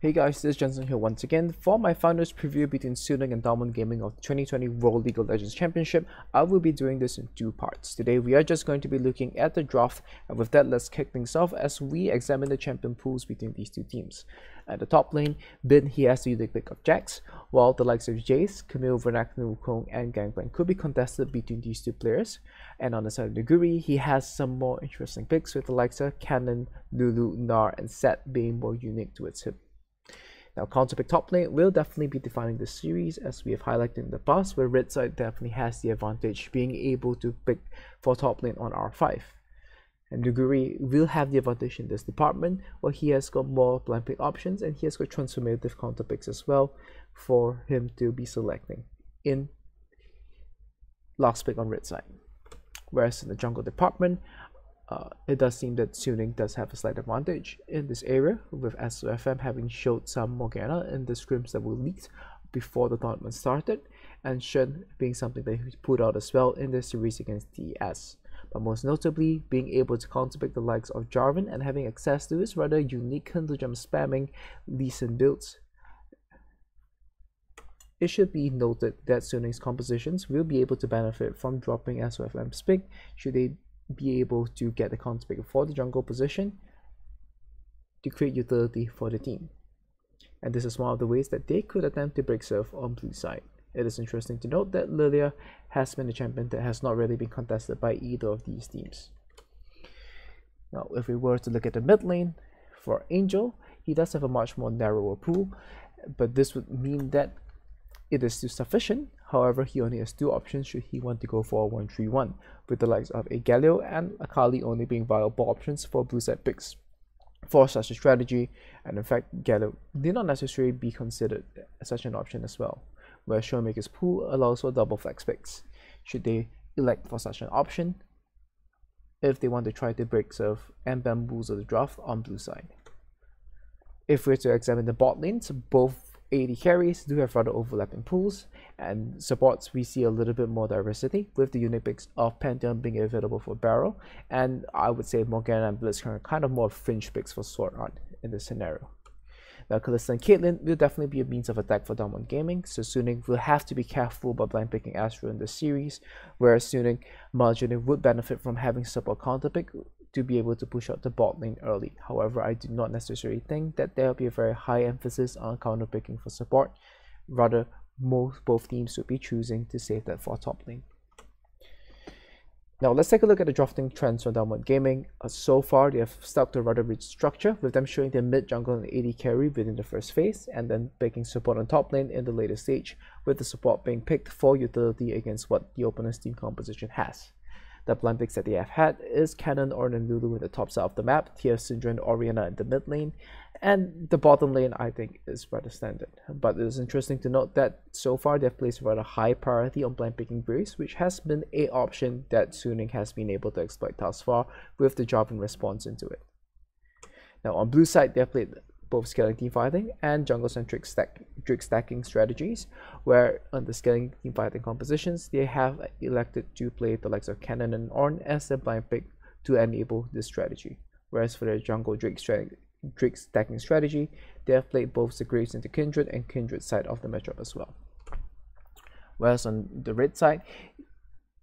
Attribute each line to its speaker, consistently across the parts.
Speaker 1: Hey guys, this is Jensen here once again. For my finals preview between Suning and Diamond Gaming of the 2020 World League of Legends Championship, I will be doing this in two parts. Today we are just going to be looking at the draft, and with that let's kick things off as we examine the champion pools between these two teams. At the top lane, Bin, he has the unique pick of Jax, while the likes of Jace, Camille, Vernacno, Wukong, and Gangplank could be contested between these two players. And on the side of Nuguri, he has some more interesting picks with the likes of Cannon, Lulu, Gnar, and Set being more unique to its hip. Now, counterpick top lane will definitely be defining this series, as we have highlighted in the past, where red side definitely has the advantage being able to pick for top lane on R5. And Nuguri will have the advantage in this department, where he has got more blind pick options and he has got transformative counterpicks as well for him to be selecting in last pick on red side. Whereas in the jungle department, it does seem that Suning does have a slight advantage in this area, with SOFM having showed some Morgana in the scrims that were leaked before the tournament started, and Shen being something that he put out as well in the series against TES. But most notably, being able to counterpick the likes of Jarvan and having access to his rather unique Kindlegem spamming Lee Sin builds. It should be noted that Suning's compositions will be able to benefit from dropping SOFM's pick should they be able to get the counterpick for the jungle position to create utility for the team. And this is one of the ways that they could attempt to break serve on blue side. It is interesting to note that Lilia has been a champion that has not really been contested by either of these teams. Now, if we were to look at the mid lane, for Angel, he does have a much more narrower pool, but this would mean that it is still sufficient. However, he only has two options should he want to go for a 1-3-1, with the likes of a Galio and Akali only being viable options for blue side picks for such a strategy. And in fact, Galio did not necessarily be considered as such an option as well, where Showmaker's pool allows for double flex picks should they elect for such an option if they want to try to break serve and bamboozle the draft on blue side. If we're to examine the bot lanes, both AD carries do have rather overlapping pools, and supports we see a little bit more diversity, with the unique picks of Pantheon being available for Barrow, and I would say Morgana and Blitzcrank are kind of more fringe picks for Sword Art in this scenario. Now, Kalista and Caitlyn will definitely be a means of attack for Diamond Gaming, so Suning will have to be careful about blind picking Astro in this series, whereas Suning marginally would benefit from having support counterpick to be able to push out the bot lane early. However, I do not necessarily think that there will be a very high emphasis on counterpicking for support. Rather, both teams would be choosing to save that for top lane. Now, let's take a look at the drafting trends from Diamond Gaming. So far, they have stuck to a rather rich structure, with them showing their mid jungle and AD carry within the first phase, and then picking support on top lane in the later stage, with the support being picked for utility against what the opponent's team composition has. The blind picks that they have had is Cannon, Ornn, and Lulu in the top side of the map, TF Syndra and Orianna in the mid lane, and the bottom lane I think is rather standard. But it is interesting to note that so far they've placed a rather high priority on blind picking Brace, which has been an option that Suning has been able to exploit thus far with the Jarvan response into it. Now on blue side, they have played both scaling team fighting and jungle centric Drake stacking strategies, where on the scaling team fighting compositions they have elected to play the likes of Cannon and Ornn as their blind pick to enable this strategy. Whereas for their jungle Drake stacking strategy, they have played both the Graves into Kindred and Kindred side of the matchup as well. Whereas on the red side,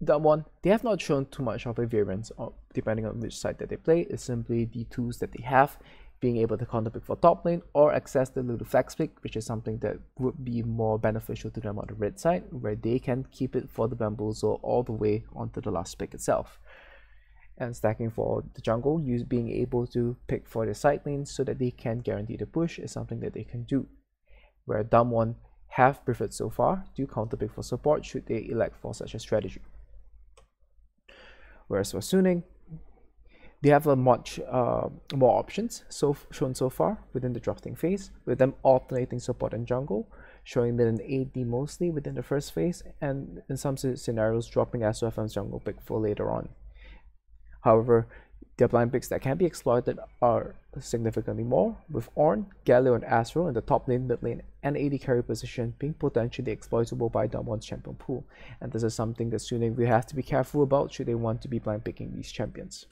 Speaker 1: that one, they have not shown too much of a variance depending on which side that they play. It's simply the tools that they have, being able to counterpick for top lane or access the little flex pick, which is something that would be more beneficial to them on the red side, where they can keep it for the bamboozle all the way onto the last pick itself. And stacking for the jungle, being able to pick for the side lanes so that they can guarantee the push is something that they can do, where Damwon have preferred so far to counterpick for support should they elect for such a strategy. Whereas for Suning, they have a much more options shown so far within the drafting phase, with them alternating support and jungle, showing mid and AD mostly within the first phase, and in some scenarios dropping SOFM's jungle pick for later on. However, their blind picks that can be exploited are significantly more, with Ornn, Galio, and Astro in the top lane, mid lane, and AD carry position being potentially exploitable by Damwon's champion pool, and this is something that Suning will have to be careful about should they want to be blind picking these champions.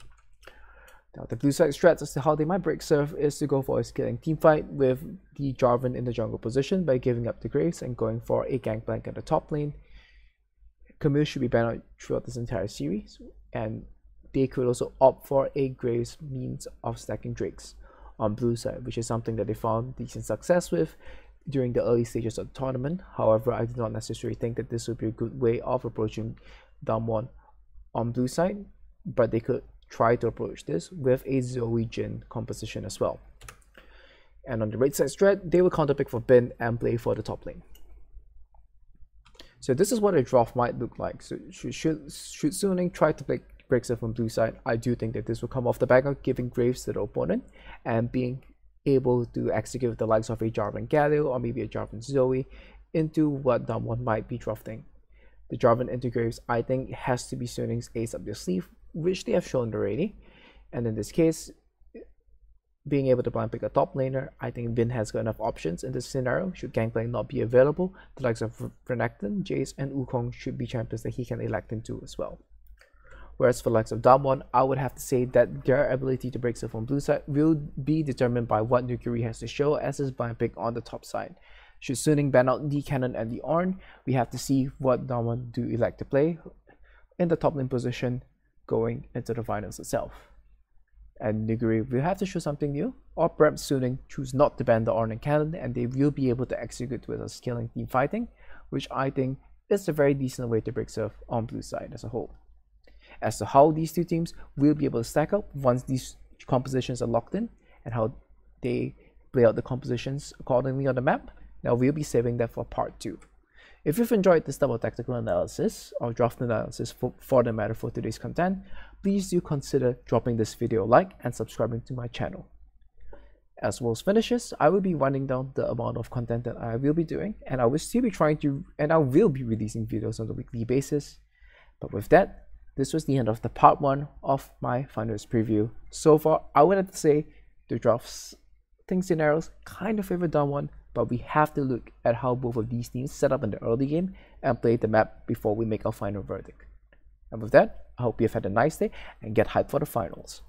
Speaker 1: Now, the blue side strat as to how they might break serve is to go for a scaling teamfight with the Jarvan in the jungle position by giving up the Graves and going for a gangplank at the top lane. Camille should be banned out throughout this entire series, and they could also opt for a Graves means of stacking Drakes on blue side, which is something that they found decent success with during the early stages of the tournament. However, I do not necessarily think that this would be a good way of approaching DWG on blue side, but they could try to approach this with a Zoe Jhin composition as well. And on the red side strat, they will counterpick for Bin and play for the top lane. So this is what a draft might look like. So should Suning try to break serve from blue side, I do think that this will come off the back of giving Graves to the opponent and being able to execute the likes of a Jarvan Galio or maybe a Jarvan Zoe into what DWG might be drafting. The Jarvan into Graves, I think, has to be Suning's ace up their sleeve, which they have shown already. And in this case, being able to blind pick a top laner, I think Bin has got enough options in this scenario. Should Gangplank not be available, the likes of Renekton, Jace, and Wukong should be champions that he can elect into as well. Whereas for the likes of DWG, I would have to say that their ability to break serve on blue side will be determined by what Nuguri has to show as his blind pick on the top side. Should Suning ban out the Cannon and the Ornn, we have to see what DWG do elect to play in the top lane position going into the finals itself. And Nuguri will have to show something new, or perhaps Suning choose not to ban the Ornn and Cannon and they will be able to execute with a scaling team fighting, which I think is a very decent way to break serve on blue side as a whole. As to how these two teams will be able to stack up once these compositions are locked in and how they play out the compositions accordingly on the map, now we'll be saving that for part 2. If you've enjoyed this type of tactical analysis or draft analysis for the matter for today's content, please do consider dropping this video a like and subscribing to my channel. As Worlds finishes, I will be winding down the amount of content that I will be doing, and I will still be I will be releasing videos on a weekly basis. But with that, this was the end of the part 1 of my finals preview. So far, I would have to say the drafting scenarios kind of favor DWG, but we have to look at how both of these teams set up in the early game and play the map before we make our final verdict. And with that, I hope you've had a nice day and get hyped for the finals.